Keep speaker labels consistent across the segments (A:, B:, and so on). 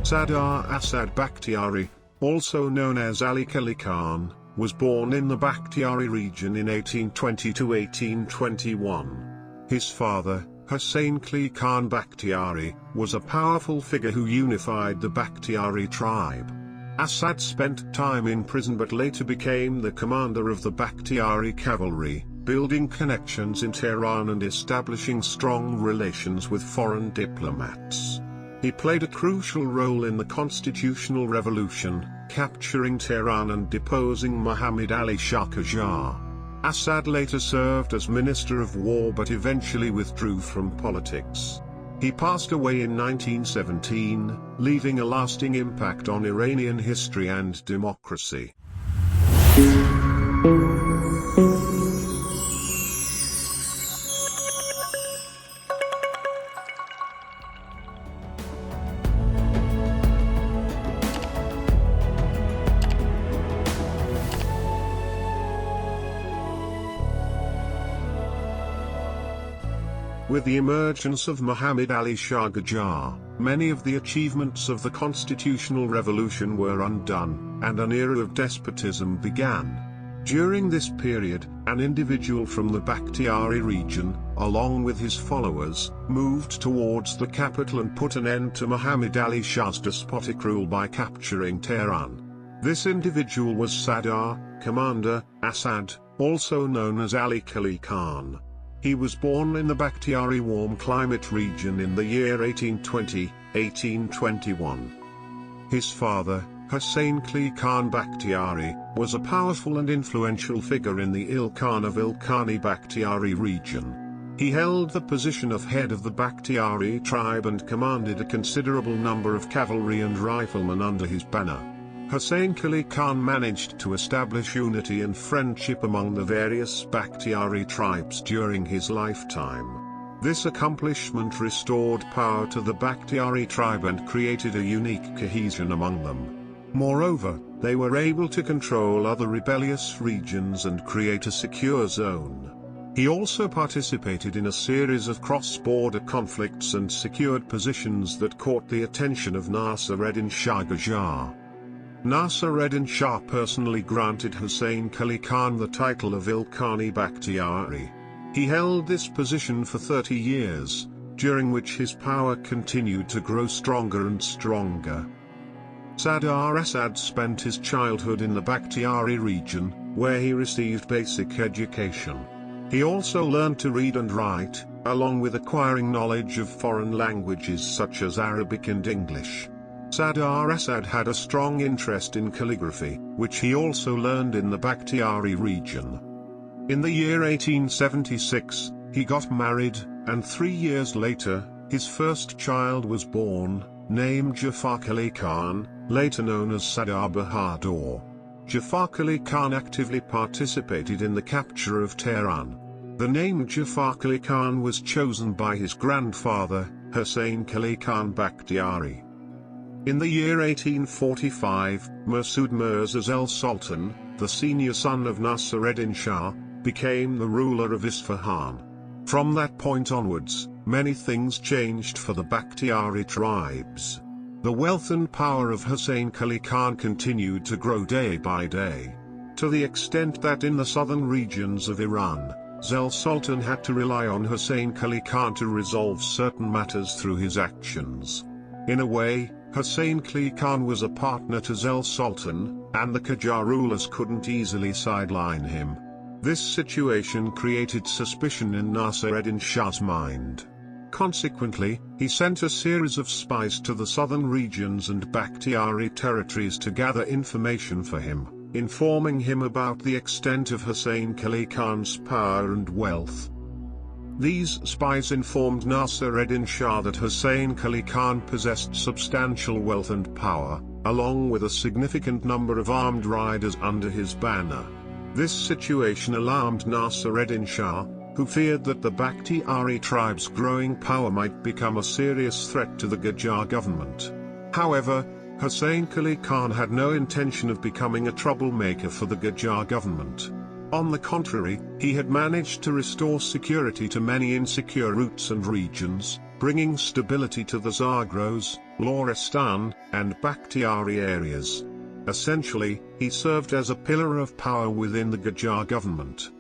A: Commander Asad Bakhtiari, also known as Ali Qali Khan, was born in the Bakhtiari region in 1820 to 1821. His father, Hussein Qali Khan Bakhtiari, was a powerful figure who unified the Bakhtiari tribe. Asad spent time in prison but later became the commander of the Bakhtiari cavalry, building connections in Tehran and establishing strong relations with foreign diplomats. He played a crucial role in the Constitutional Revolution, capturing Tehran and deposing Muhammad Ali Shah Qajar. Asad later served as Minister of War but eventually withdrew from politics. He passed away in 1917, leaving a lasting impact on Iranian history and democracy. With the emergence of Muhammad Ali Shah Qajar, many of the achievements of the Constitutional Revolution were undone, and an era of despotism began. During this period, an individual from the Bakhtiari region, along with his followers, moved towards the capital and put an end to Muhammad Ali Shah's despotic rule by capturing Tehran. This individual was Commander Asad, also known as Ali Qali Khan. He was born in the Bakhtiari warm climate region in the year 1820-1821. His father, Hussein Qali Khan Bakhtiari, was a powerful and influential figure in the Ilkhan of Ilkhani Bakhtiari region. He held the position of head of the Bakhtiari tribe and commanded a considerable number of cavalry and riflemen under his banner. Hussein Qali Khan managed to establish unity and friendship among the various Bakhtiari tribes during his lifetime. This accomplishment restored power to the Bakhtiari tribe and created a unique cohesion among them. Moreover, they were able to control other rebellious regions and create a secure zone. He also participated in a series of cross-border conflicts and secured positions that caught the attention of Nasser-ed-Din Shah Qajar. Nasser-ed-Din Shah personally granted Hussein Qali Khan the title of Ilkhani Bakhtiari. He held this position for 30 years, during which his power continued to grow stronger and stronger. Commander Asad spent his childhood in the Bakhtiari region, where he received basic education. He also learned to read and write, along with acquiring knowledge of foreign languages such as Arabic and English. Commander Asad had a strong interest in calligraphy, which he also learned in the Bakhtiari region. In the year 1876, he got married, and 3 years later, his first child was born, named Jafar Qali Khan, later known as Sadr Bahadur. Jafar Qali Khan actively participated in the capture of Tehran. The name Jafar Qali Khan was chosen by his grandfather, Hussein Qali Khan Bakhtiari. In the year 1845, Masoud Mirza Zell Sultan, the senior son of Nasser-ed-Din Shah, became the ruler of Isfahan. From that point onwards, many things changed for the Bakhtiari tribes. The wealth and power of Hussein Qali Khan continued to grow day by day, to the extent that in the southern regions of Iran, Zell Sultan had to rely on Hussein Qali Khan to resolve certain matters through his actions. In a way, Hussein Qali Khan was a partner to Zell Sultan, and the Qajar rulers couldn't easily sideline him. This situation created suspicion in Nasser-ed-Din Shah's mind. Consequently, he sent a series of spies to the southern regions and Bakhtiari territories to gather information for him, informing him about the extent of Hussein Qali Khan's power and wealth. These spies informed Nasser-ed-Din Shah that Hussein Qali Khan possessed substantial wealth and power, along with a significant number of armed riders under his banner. This situation alarmed Nasser-ed-Din Shah, who feared that the Bakhtiari tribe's growing power might become a serious threat to the Qajar government. However, Hussein Qali Khan had no intention of becoming a troublemaker for the Qajar government. On the contrary, he had managed to restore security to many insecure routes and regions, bringing stability to the Zagros, Lorestan, and Bakhtiari areas. Essentially, he served as a pillar of power within the Qajar government.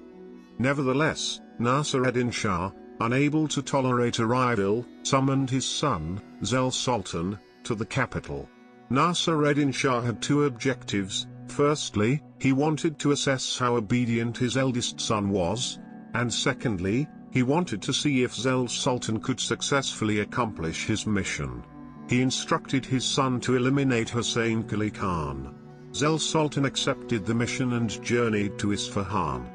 A: Nevertheless, Nasir-ed-Din Shah, unable to tolerate a rival, summoned his son, Zell Sultan, to the capital. Nasir-ed-Din Shah had two objectives. Firstly, he wanted to assess how obedient his eldest son was, and secondly, he wanted to see if Zell Sultan could successfully accomplish his mission. He instructed his son to eliminate Hussein Qali Khan. Zell Sultan accepted the mission and journeyed to Isfahan.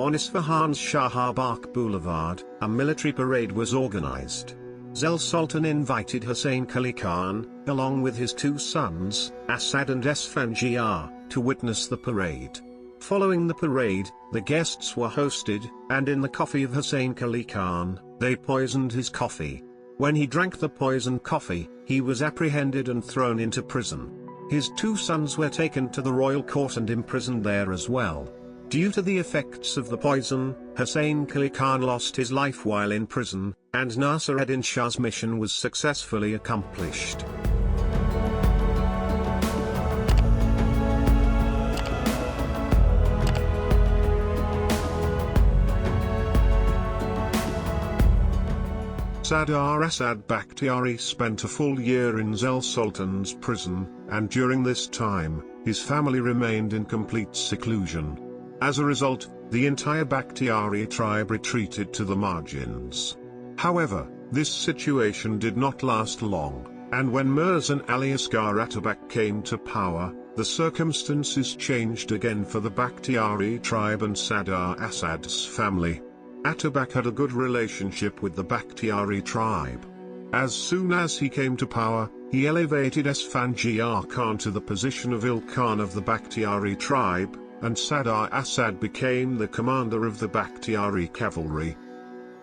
A: On Isfahan's Shahbagh Boulevard, a military parade was organized. Zell Sultan invited Hussein Qali Khan, along with his two sons, Asad and Esfandiar, to witness the parade. Following the parade, the guests were hosted, and in the coffee of Hussein Qali Khan, they poisoned his coffee. When he drank the poisoned coffee, he was apprehended and thrown into prison. His two sons were taken to the royal court and imprisoned there as well. Due to the effects of the poison, Hussein Qali Khan lost his life while in prison, and Nasir-ed-Din Shah's mission was successfully accomplished. Sadr Asad Bakhtiari spent a full year in Zell Sultan's prison, and during this time, his family remained in complete seclusion. As a result, the entire Bakhtiari tribe retreated to the margins. However, this situation did not last long, and when Mirza Ali Asghar Atabak came to power, the circumstances changed again for the Bakhtiari tribe and Sadr Asad's family. Atabak had a good relationship with the Bakhtiari tribe. As soon as he came to power, he elevated Esfandiar Khan to the position of Khan of the Bakhtiari tribe, and Sadr Asad became the commander of the Bakhtiari cavalry.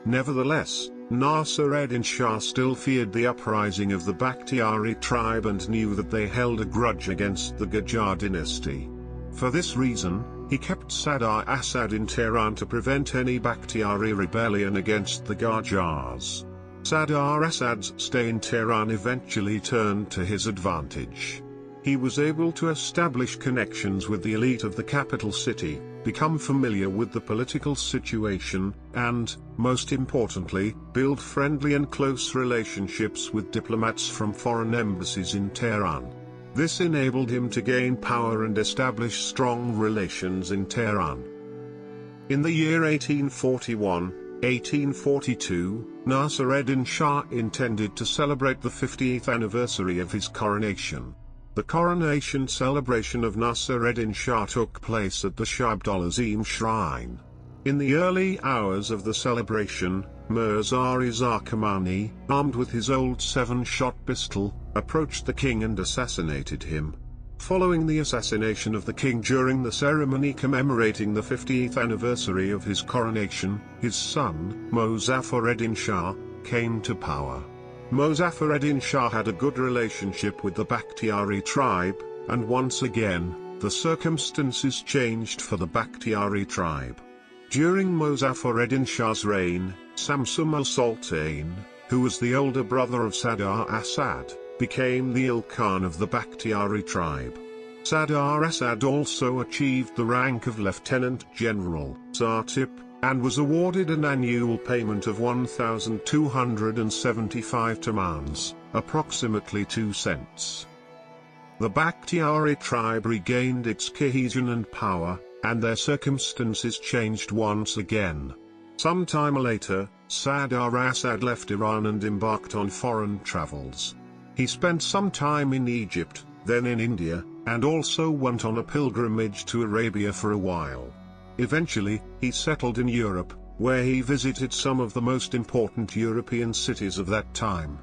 A: Nevertheless, Nasir-ed-Din Shah still feared the uprising of the Bakhtiari tribe and knew that they held a grudge against the Qajar dynasty. For this reason, he kept Sadr Asad in Tehran to prevent any Bakhtiari rebellion against the Qajars. Sadr Asad's stay in Tehran eventually turned to his advantage. He was able to establish connections with the elite of the capital city, become familiar with the political situation, and, most importantly, build friendly and close relationships with diplomats from foreign embassies in Tehran. This enabled him to gain power and establish strong relations in Tehran. In the year 1841-1842, Nasir-ed-Din Shah intended to celebrate the 50th anniversary of his coronation. The coronation celebration of Nasir-ed-Din Shah took place at the Shah Abdul-Azim Shrine. In the early hours of the celebration, Mirza Reza Kamani, armed with his old 7-shot pistol, approached the king and assassinated him. Following the assassination of the king during the ceremony commemorating the 50th anniversary of his coronation, his son, Mozaffar-ed-Din Shah, came to power. Mozaffar-ed-Din Shah had a good relationship with the Bakhtiari tribe, and once again, the circumstances changed for the Bakhtiari tribe. During Mozaffar-ed-Din Shah's reign, Samsum al-Sultan, who was the older brother of Sadr Asad, became the Khan of the Bakhtiari tribe. Sadr Asad also achieved the rank of Lieutenant General, Zartip, and was awarded an annual payment of 1,275 tamans, approximately 2 cents. The Bakhtiari tribe regained its cohesion and power, and their circumstances changed once again. Some time later, Sadr Asad left Iran and embarked on foreign travels. He spent some time in Egypt, then in India, and also went on a pilgrimage to Arabia for a while. Eventually, he settled in Europe, where he visited some of the most important European cities of that time.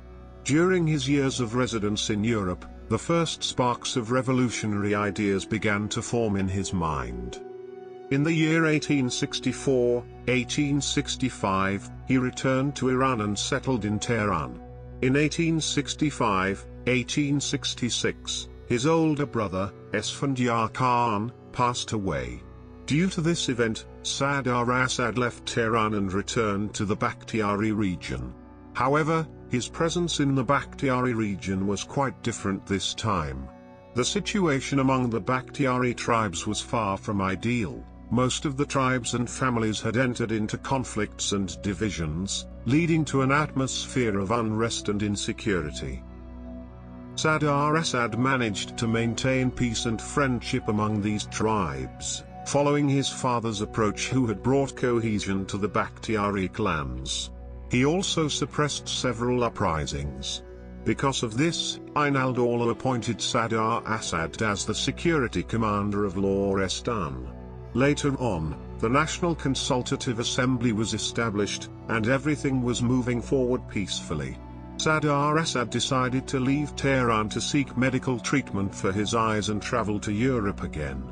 A: During his years of residence in Europe, the first sparks of revolutionary ideas began to form in his mind. In the year 1864-1865, he returned to Iran and settled in Tehran. In 1865-1866, his older brother, Esfandiar Khan, passed away. Due to this event, Sadr Asad left Tehran and returned to the Bakhtiari region. However, his presence in the Bakhtiari region was quite different this time. The situation among the Bakhtiari tribes was far from ideal. Most of the tribes and families had entered into conflicts and divisions, leading to an atmosphere of unrest and insecurity. Sadr Asad managed to maintain peace and friendship among these tribes, following his father's approach, who had brought cohesion to the Bakhtiari clans. He also suppressed several uprisings. Because of this, Ain al-Dawla appointed Sadr Asad as the security commander of Lorestan. Later on, the National Consultative Assembly was established, and everything was moving forward peacefully. Sadr Asad decided to leave Tehran to seek medical treatment for his eyes and travel to Europe again.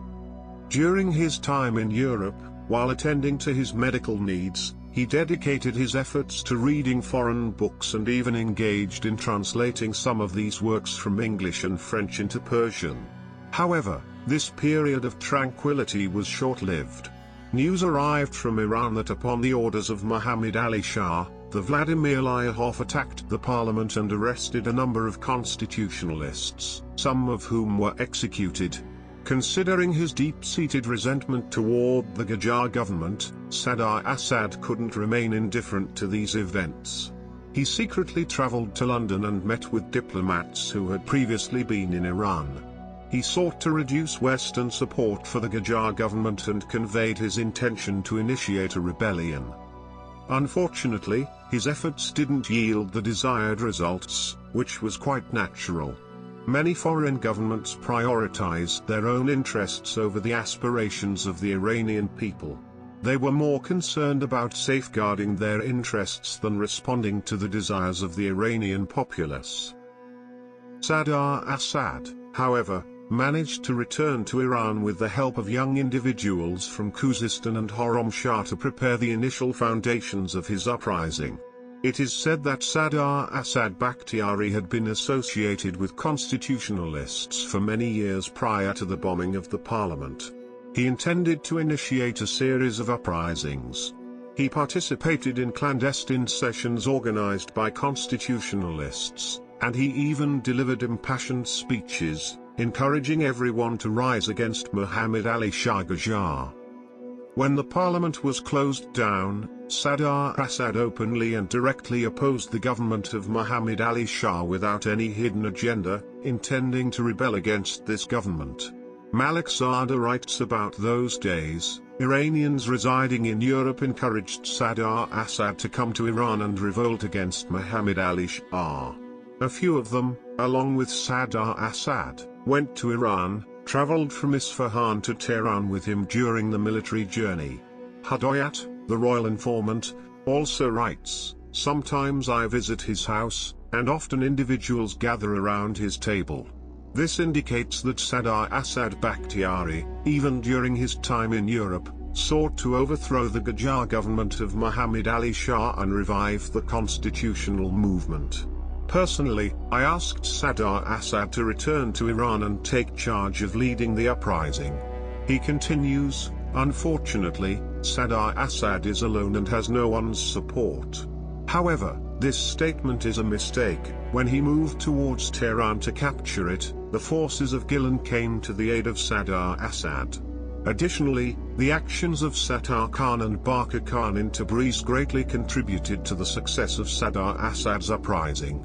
A: During his time in Europe, while attending to his medical needs, he dedicated his efforts to reading foreign books and even engaged in translating some of these works from English and French into Persian. However, this period of tranquility was short-lived. News arrived from Iran that upon the orders of Muhammad Ali Shah, the Vladimir Ilyahov attacked the parliament and arrested a number of constitutionalists, some of whom were executed. Considering his deep-seated resentment toward the Qajar government, Sadr Asad couldn't remain indifferent to these events. He secretly traveled to London and met with diplomats who had previously been in Iran. He sought to reduce Western support for the Qajar government and conveyed his intention to initiate a rebellion. Unfortunately, his efforts didn't yield the desired results, which was quite natural. Many foreign governments prioritized their own interests over the aspirations of the Iranian people. They were more concerned about safeguarding their interests than responding to the desires of the Iranian populace. Sadr Asad, however, managed to return to Iran with the help of young individuals from Khuzestan and Khorramshahr to prepare the initial foundations of his uprising. It is said that Sadr Asad Bakhtiari had been associated with constitutionalists for many years prior to the bombing of the parliament. He intended to initiate a series of uprisings. He participated in clandestine sessions organized by constitutionalists, and he even delivered impassioned speeches, encouraging everyone to rise against Muhammad Ali Shah Qajar. When the parliament was closed down, Sadr Asad openly and directly opposed the government of Muhammad Ali Shah without any hidden agenda, intending to rebel against this government. Malik Zadeh writes about those days, Iranians residing in Europe encouraged Sadr Asad to come to Iran and revolt against Muhammad Ali Shah. A few of them, along with Sadr Asad, went to Iran, traveled from Isfahan to Tehran with him during the military journey. Hidayat, the royal informant, also writes, "Sometimes I visit his house, and often individuals gather around his table." This indicates that Sadr Asad Bakhtiari, even during his time in Europe, sought to overthrow the Qajar government of Muhammad Ali Shah and revive the constitutional movement. Personally, I asked Sadr Asad to return to Iran and take charge of leading the uprising. He continues, "Unfortunately, Sadr Asad is alone and has no one's support." However, this statement is a mistake. When he moved towards Tehran to capture it, the forces of Gilan came to the aid of Sadr Asad. Additionally, the actions of Sattar Khan and Barka Khan in Tabriz greatly contributed to the success of Sadr Asad's uprising.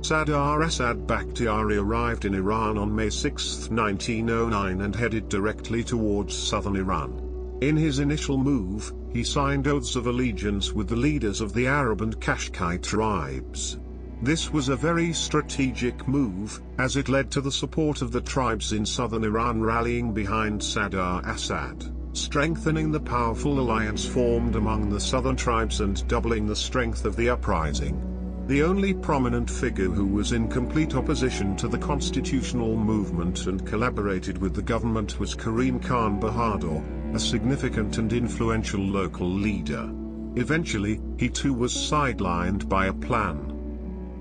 A: Sadr Asad Bakhtiari arrived in Iran on May 6, 1909 and headed directly towards southern Iran. In his initial move, he signed oaths of allegiance with the leaders of the Arab and Kashkai tribes. This was a very strategic move, as it led to the support of the tribes in southern Iran rallying behind Sadr Asad, strengthening the powerful alliance formed among the southern tribes and doubling the strength of the uprising. The only prominent figure who was in complete opposition to the constitutional movement and collaborated with the government was Karim Khan Bahadur, a significant and influential local leader. Eventually, he too was sidelined by a plan.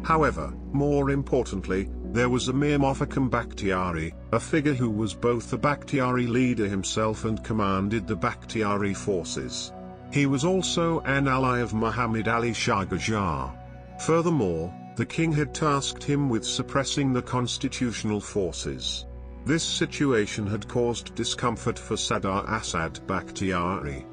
A: However, more importantly, there was Amir Mofakham Bakhtiari, a figure who was both the Bakhtiari leader himself and commanded the Bakhtiari forces. He was also an ally of Muhammad Ali Shah Qajar. Furthermore, the king had tasked him with suppressing the constitutional forces. This situation had caused discomfort for Sadr Asad Bakhtiari.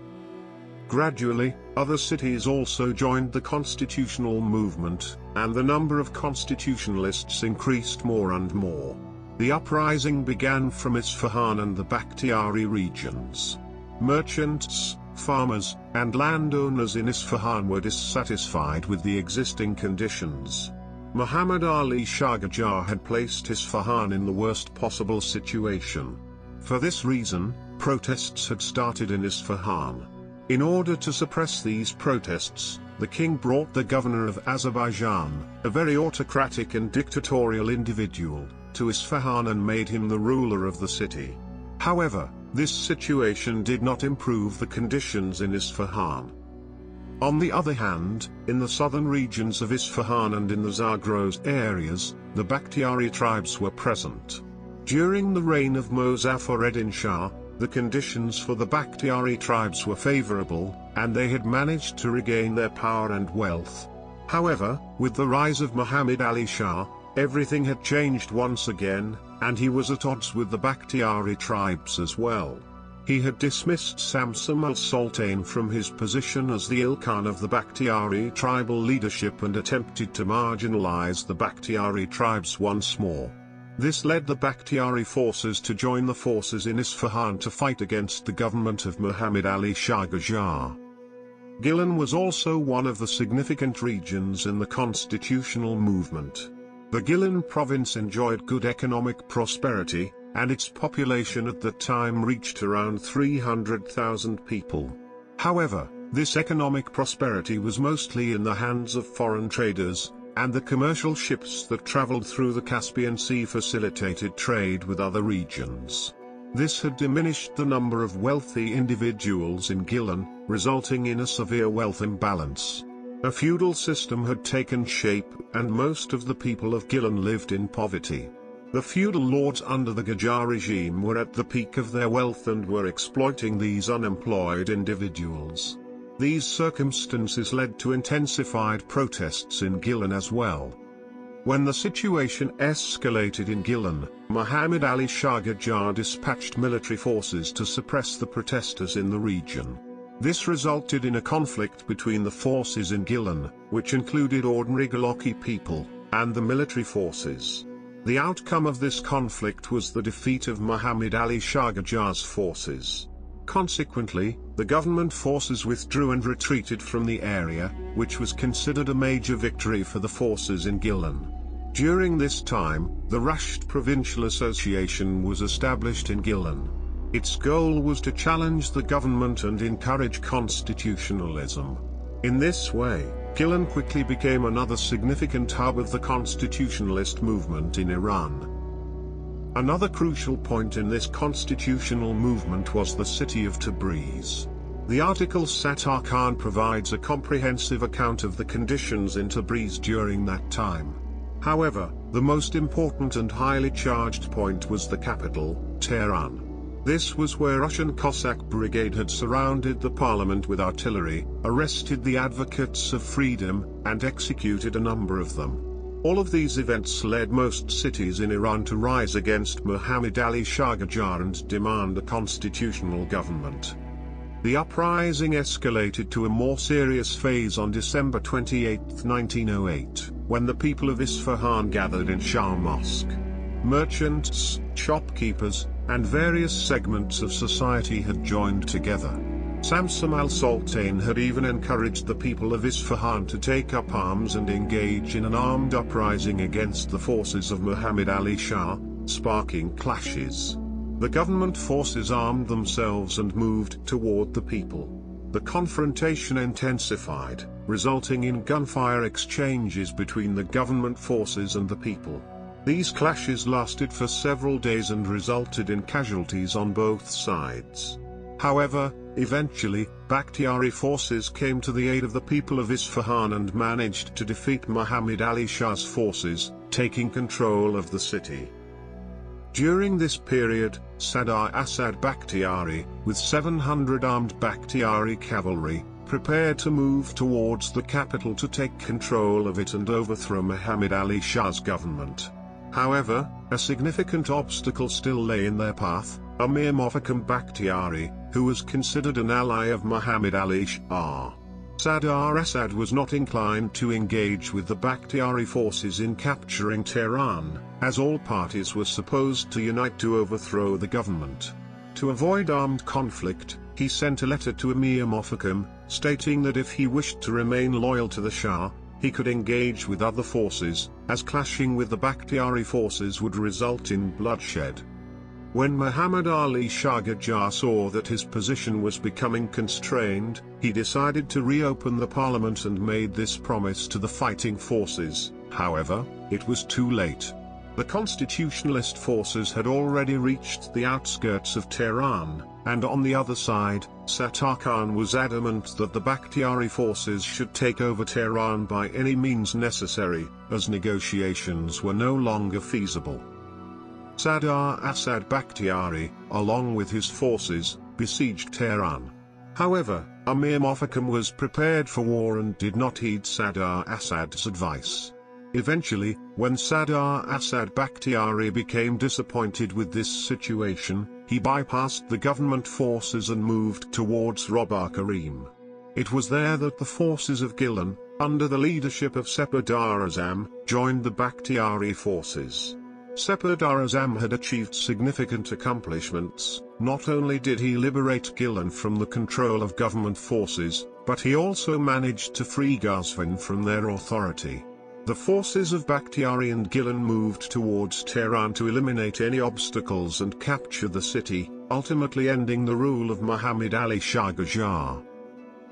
A: Gradually, other cities also joined the constitutional movement, and the number of constitutionalists increased more and more. The uprising began from Isfahan and the Bakhtiari regions. Merchants, farmers, and landowners in Isfahan were dissatisfied with the existing conditions. Muhammad Ali Shah Qajar had placed Isfahan in the worst possible situation. For this reason, protests had started in Isfahan. In order to suppress these protests, the king brought the governor of Azerbaijan, a very autocratic and dictatorial individual, to Isfahan and made him the ruler of the city. However, this situation did not improve the conditions in Isfahan. On the other hand, in the southern regions of Isfahan and in the Zagros areas, the Bakhtiari tribes were present. During the reign of Mozaffar-ed-Din Shah, the conditions for the Bakhtiari tribes were favorable, and they had managed to regain their power and wealth. However, with the rise of Muhammad Ali Shah, everything had changed once again, and he was at odds with the Bakhtiari tribes as well. He had dismissed Samsam al-Sultan from his position as the Ilkhan of the Bakhtiari tribal leadership and attempted to marginalize the Bakhtiari tribes once more. This led the Bakhtiari forces to join the forces in Isfahan to fight against the government of Muhammad Ali Shah Qajar. Gilan was also one of the significant regions in the constitutional movement. The Gilan province enjoyed good economic prosperity, and its population at that time reached around 300,000 people. However, this economic prosperity was mostly in the hands of foreign traders, and the commercial ships that traveled through the Caspian Sea facilitated trade with other regions. This had diminished the number of wealthy individuals in Gilan, resulting in a severe wealth imbalance. A feudal system had taken shape, and most of the people of Gilan lived in poverty. The feudal lords under the Qajar regime were at the peak of their wealth and were exploiting these unemployed individuals. These circumstances led to intensified protests in Gilan as well. When the situation escalated in Gilan, Muhammad Ali Shah Qajar dispatched military forces to suppress the protesters in the region. This resulted in a conflict between the forces in Gilan, which included ordinary Gilaki people, and the military forces. The outcome of this conflict was the defeat of Muhammad Ali Shah Qajar's forces. Consequently, the government forces withdrew and retreated from the area, which was considered a major victory for the forces in Gilan. During this time, the Rasht Provincial Association was established in Gilan. Its goal was to challenge the government and encourage constitutionalism. In this way, Gilan quickly became another significant hub of the constitutionalist movement in Iran. Another crucial point in this constitutional movement was the city of Tabriz. The article Sattar Khan provides a comprehensive account of the conditions in Tabriz during that time. However, the most important and highly charged point was the capital, Tehran. This was where Russian Cossack Brigade had surrounded the parliament with artillery, arrested the advocates of freedom, and executed a number of them. All of these events led most cities in Iran to rise against Muhammad Ali Shah Qajar and demand a constitutional government. The uprising escalated to a more serious phase on December 28, 1908, when the people of Isfahan gathered in Shah Mosque. Merchants, shopkeepers, and various segments of society had joined together. Samsam al-Sultan had even encouraged the people of Isfahan to take up arms and engage in an armed uprising against the forces of Muhammad Ali Shah, sparking clashes. The government forces armed themselves and moved toward the people. The confrontation intensified, resulting in gunfire exchanges between the government forces and the people. These clashes lasted for several days and resulted in casualties on both sides. However, eventually, Bakhtiari forces came to the aid of the people of Isfahan and managed to defeat Muhammad Ali Shah's forces, taking control of the city. During this period, Sadr Asad Bakhtiari, with 700 armed Bakhtiari cavalry, prepared to move towards the capital to take control of it and overthrow Muhammad Ali Shah's government. However, a significant obstacle still lay in their path: Amir Muhammad Bakhtiari, who was considered an ally of Muhammad Ali Shah. Sadr Asad was not inclined to engage with the Bakhtiari forces in capturing Tehran, as all parties were supposed to unite to overthrow the government. To avoid armed conflict, he sent a letter to Amir Muhammad, stating that if he wished to remain loyal to the Shah, he could engage with other forces, as clashing with the Bakhtiari forces would result in bloodshed. When Muhammad Ali Shah Qajar saw that his position was becoming constrained, he decided to reopen the parliament and made this promise to the fighting forces. However, it was too late. The constitutionalist forces had already reached the outskirts of Tehran, and on the other side, Sattar Khan was adamant that the Bakhtiari forces should take over Tehran by any means necessary, as negotiations were no longer feasible. Sadr Asad Bakhtiari, along with his forces, besieged Tehran. However, Amir Muhammad was prepared for war and did not heed Sadr Asad's advice. Eventually, when Sadr Asad Bakhtiari became disappointed with this situation, he bypassed the government forces and moved towards Robar Karim. It was there that the forces of Gilan, under the leadership of Sadr Azam, joined the Bakhtiari forces. Sadr Azam had achieved significant accomplishments. Not only did he liberate Gilan from the control of government forces, but he also managed to free Ghazvin from their authority. The forces of Bakhtiari and Gilan moved towards Tehran to eliminate any obstacles and capture the city, ultimately ending the rule of Muhammad Ali Shah Qajar.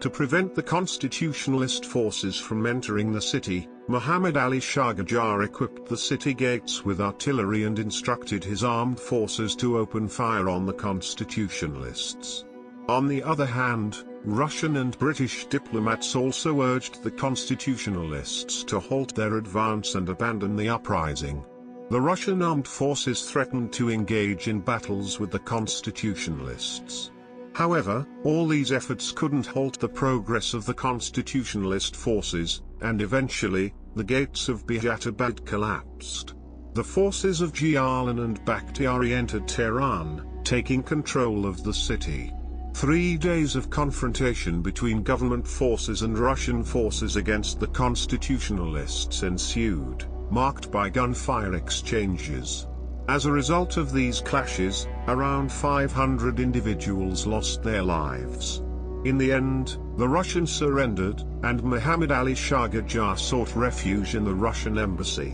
A: To prevent the constitutionalist forces from entering the city, Muhammad Ali Shah Qajar equipped the city gates with artillery and instructed his armed forces to open fire on the constitutionalists. On the other hand, Russian and British diplomats also urged the constitutionalists to halt their advance and abandon the uprising. The Russian armed forces threatened to engage in battles with the constitutionalists. However, all these efforts couldn't halt the progress of the constitutionalist forces, and eventually, the gates of Bihatabad collapsed. The forces of Gilan and Bakhtiari entered Tehran, taking control of the city. 3 days of confrontation between government forces and Russian forces against the constitutionalists ensued, marked by gunfire exchanges. As a result of these clashes, around 500 individuals lost their lives. In the end, the Russians surrendered, and Muhammad Ali Shah Qajar sought refuge in the Russian embassy.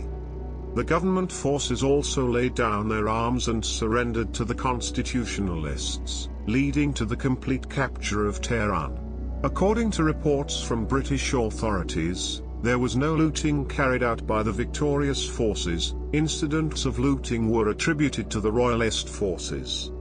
A: The government forces also laid down their arms and surrendered to the constitutionalists, leading to the complete capture of Tehran. According to reports from British authorities, there was no looting carried out by the victorious forces. Incidents of looting were attributed to the royalist forces.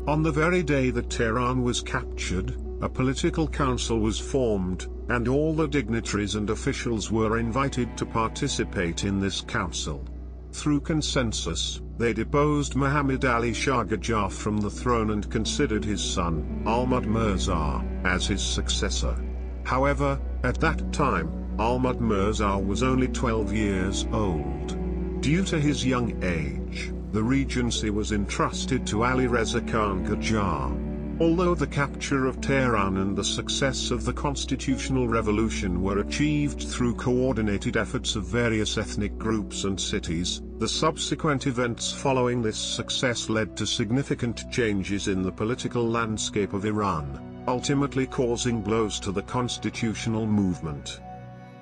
A: On the very day that Tehran was captured, a political council was formed, and all the dignitaries and officials were invited to participate in this council. Through consensus, they deposed Muhammad Ali Shah Qajar from the throne and considered his son, Ahmad Mirza, as his successor. However, at that time, Ahmad Mirza was only 12 years old. Due to his young age, the regency was entrusted to Ali Reza Khan Qajar. Although the capture of Tehran and the success of the Constitutional Revolution were achieved through coordinated efforts of various ethnic groups and cities, the subsequent events following this success led to significant changes in the political landscape of Iran, ultimately causing blows to the constitutional movement.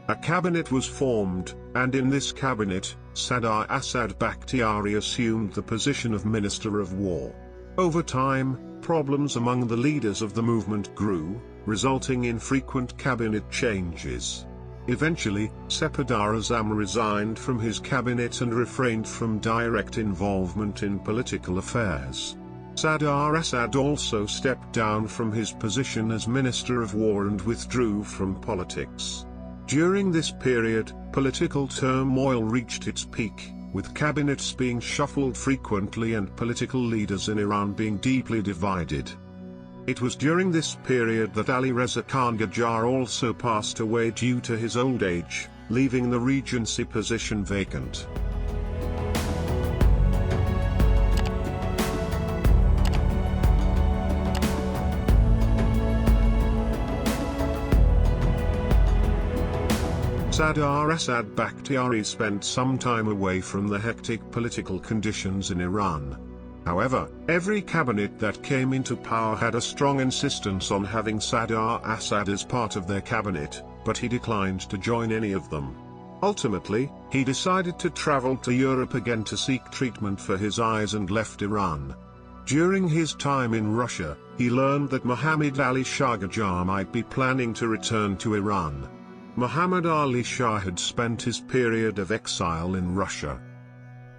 A: A cabinet was formed, and in this cabinet, Sadr Asad Bakhtiari assumed the position of Minister of War. Over time, problems among the leaders of the movement grew, resulting in frequent cabinet changes. Eventually, Sadr Azam resigned from his cabinet and refrained from direct involvement in political affairs. Sadr Asad also stepped down from his position as Minister of War and withdrew from politics. During this period, political turmoil reached its peak, with cabinets being shuffled frequently and political leaders in Iran being deeply divided. It was during this period that Ali Reza Khan Qajar also passed away due to his old age, leaving the regency position vacant. Sadr Asad Bakhtiari spent some time away from the hectic political conditions in Iran. However, every cabinet that came into power had a strong insistence on having Sadr Asad as part of their cabinet, but he declined to join any of them. Ultimately, he decided to travel to Europe again to seek treatment for his eyes and left Iran. During his time in Russia, he learned that Muhammad Ali Shah Qajar might be planning to return to Iran. Muhammad Ali Shah had spent his period of exile in Russia.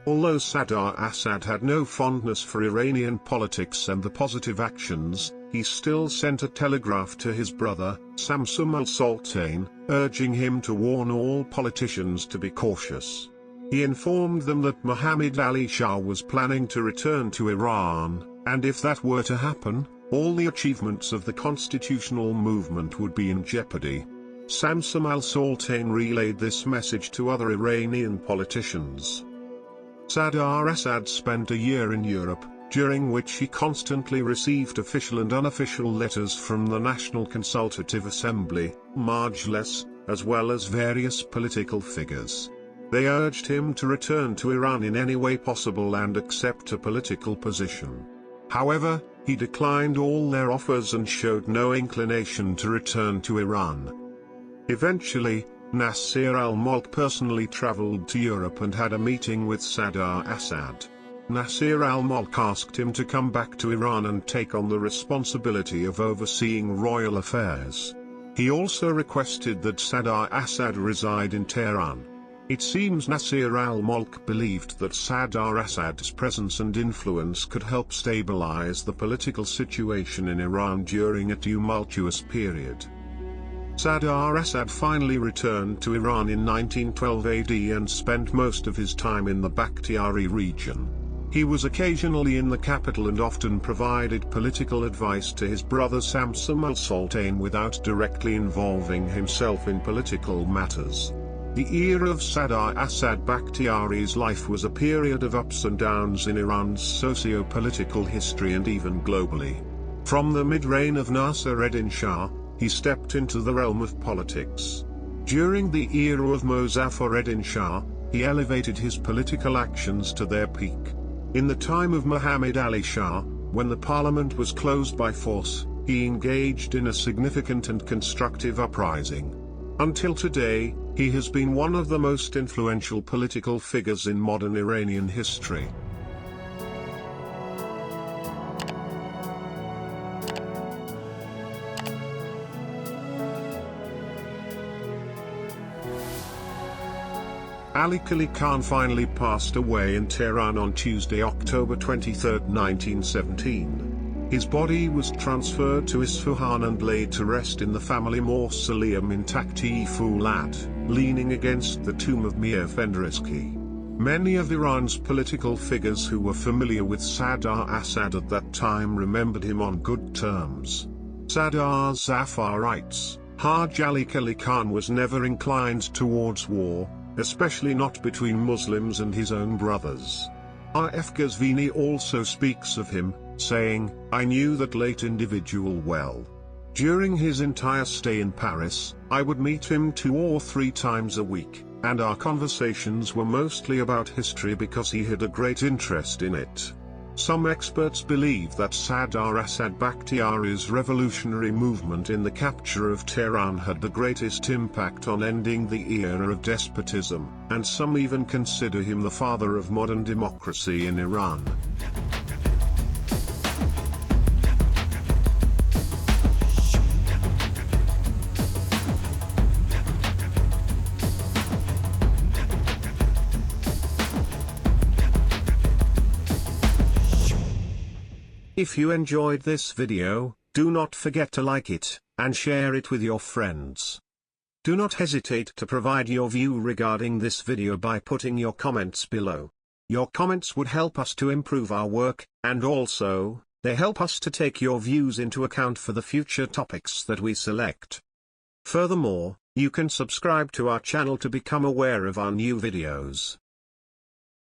A: Although Sadr Asad had no fondness for Iranian politics and the positive actions, he still sent a telegraph to his brother, Samsum al-Sultan, urging him to warn all politicians to be cautious. He informed them that Muhammad Ali Shah was planning to return to Iran, and if that were to happen, all the achievements of the constitutional movement would be in jeopardy. Samsum al-Sultan relayed this message to other Iranian politicians. Sadr Asad spent a year in Europe, during which he constantly received official and unofficial letters from the National Consultative Assembly, Majlis, as well as various political figures. They urged him to return to Iran in any way possible and accept a political position. However, he declined all their offers and showed no inclination to return to Iran. Eventually, Nasser al-Mulk personally traveled to Europe and had a meeting with Sadr Asad. Nasser al-Mulk asked him to come back to Iran and take on the responsibility of overseeing royal affairs. He also requested that Sadr Asad reside in Tehran. It seems Nasser al-Mulk believed that Sadr Asad's presence and influence could help stabilize the political situation in Iran during a tumultuous period. Sadr Asad finally returned to Iran in 1912 AD and spent most of his time in the Bakhtiari region. He was occasionally in the capital and often provided political advice to his brother Samsum al-Sultan without directly involving himself in political matters. The era of Sadr Asad Bakhtiari's life was a period of ups and downs in Iran's socio-political history and even globally. From the mid-reign of Nasser-ed-Din Shah, he stepped into the realm of politics. During the era of Mozaffar-ed-Din Shah, he elevated his political actions to their peak. In the time of Muhammad Ali Shah, when the parliament was closed by force, he engaged in a significant and constructive uprising. Until today, he has been one of the most influential political figures in modern Iranian history. Ali Quli Khan finally passed away in Tehran on Tuesday, October 23, 1917. His body was transferred to Isfahan and laid to rest in the family mausoleum in Takhti Fulat, leaning against the tomb of Mir Fenderizki. Many of Iran's political figures who were familiar with Sadr Asad at that time remembered him on good terms. Sadr Zafar writes, Haj Ali Quli Khan was never inclined towards war, especially not between Muslims and his own brothers. R.F. Ghazvini also speaks of him, saying, I knew that late individual well. During his entire stay in Paris, I would meet him 2 or 3 times a week, and our conversations were mostly about history because he had a great interest in it. Some experts believe that Sadr Asad Bakhtiari's revolutionary movement in the capture of Tehran had the greatest impact on ending the era of despotism, and some even consider him the father of modern democracy in Iran. If you enjoyed this video, do not forget to like it, and share it with your friends. Do not hesitate to provide your view regarding this video by putting your comments below. Your comments would help us to improve our work, and also, They help us to take your views into account for the future topics that we select. Furthermore, you can subscribe to our channel to become aware of our new videos.